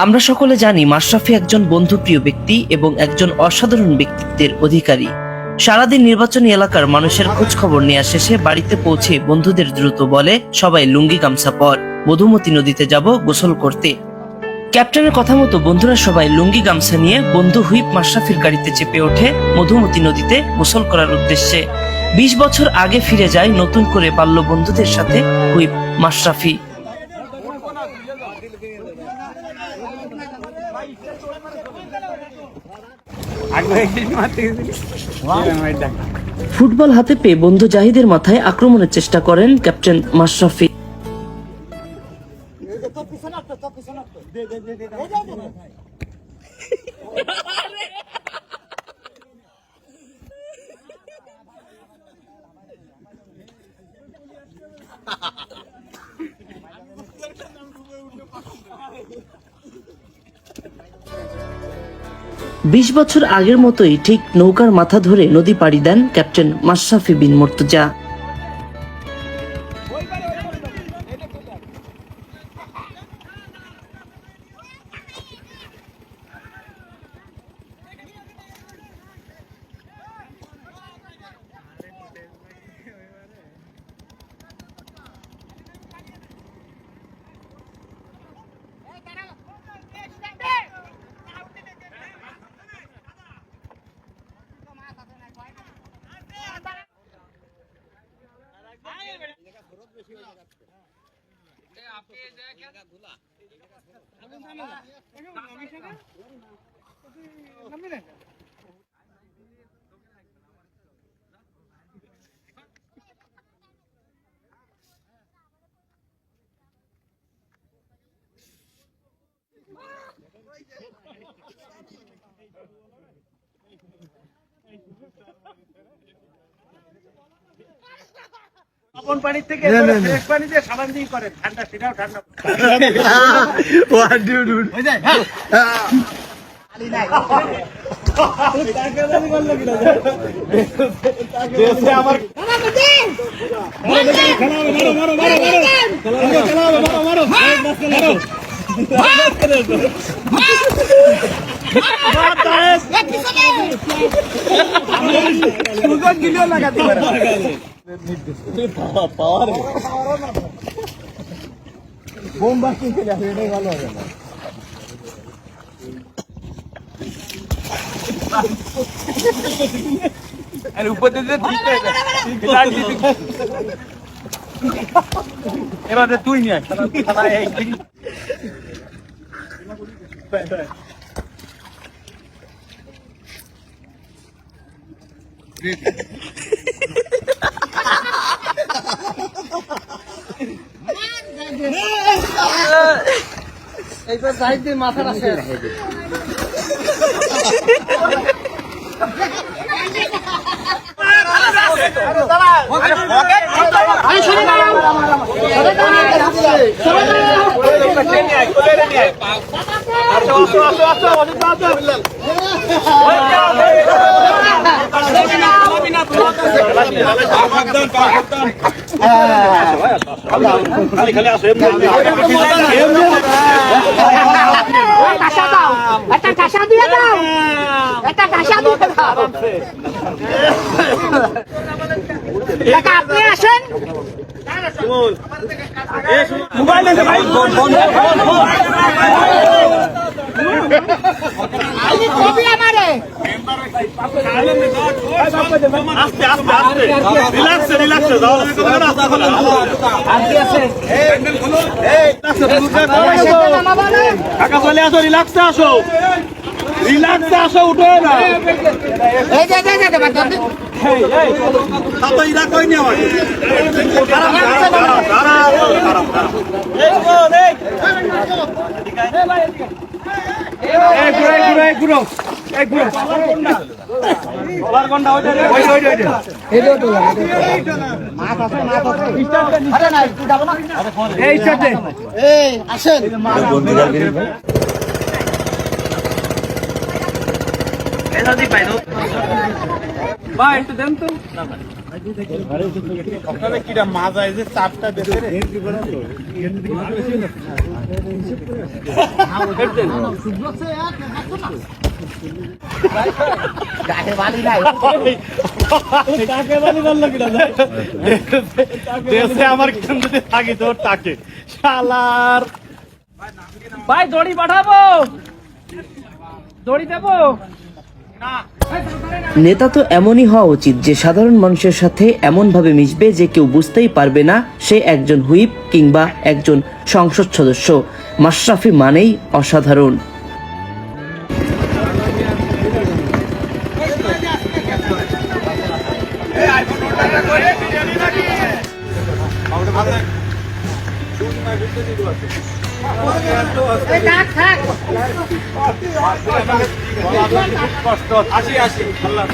আমরা সকলে জানি মাশরাফি একজন বন্ধুপ্রিয় ব্যক্তি এবং একজন অসাধারণ ব্যক্তিত্বের অধিকারী। সারাদিন নির্বাচনী এলাকার মানুষের খোঁজ খবর নেওয়া শেষে বাড়িতে পৌঁছে বন্ধুদের দ্রুত বলে, সবাই লুঙ্গি গামছা পর, মধুমতি নদীতে যাব গোসল করতে। ক্যাপ্টেনের কথা মতো বন্ধুরা সবাই লুঙ্গি গামছা নিয়ে বন্ধু হুইপ মাশরাফির গাড়িতে চেপে ওঠে মধুমতি নদীতে গোসল করার উদ্দেশ্যে। 20 বছর আগে ফিরে যায় নতুন করে বাল্য বন্ধুদের সাথে হুইপ মাশরাফি। ফুটবল হাতে পেয়ে বন্ধু জাহিদের মাথায় আক্রমণের চেষ্টা করেন ক্যাপ্টেন মাশরাফি। 20 বছর আগের মতোই ঠিক নৌকার মাথা ধরে নদী পাড়ি দেন ক্যাপ্টেন মাশরাফি বিন মুর্তজা। পানি থেকে ফ্রেশ পানি দিয়ে সাবান দিয়ে করে ঠান্ডা, সেটাও ঠান্ডা লাগাতে পারে বোম বাকি চলে আসে, এটাই ভালো হবে না। আর উপর দিয়ে এবার তুই নিয়ে এইবার সাইডে মাথার আছে একটা কাঁসা দিয়ে দাও, একটা কাঁসা দিয়ে দাও। আপনি আসেন, মোবাইল আছে ভাই, কবি আমারে আস্তে আস্তে আস্তে রিল্যাক্সে রিল্যাক্সে যাও, কাকা চলে আসো, রিল্যাক্সে আসো, রিল্যাক্সে আসো, উঠো না। ইরা কই নি আমাকে ঘুরো ঘুরো ঘুরো দেশে আমার কিন্তু থাকি তোর তাকে শালার ভাই দড়ি পাঠাবো দড়ি দেবো নেতা তো এমনই হওয়া উচিত যে সাধারণ মানুষের সাথে এমন ভাবে মিশবে যে কেউ বুঝতেই পারবে না সে একজন হুইপ কিংবা একজন সংসদ সদস্য। মাশরাফি মানেই অসাধারণ। কষ্ট আসি আল্লাহ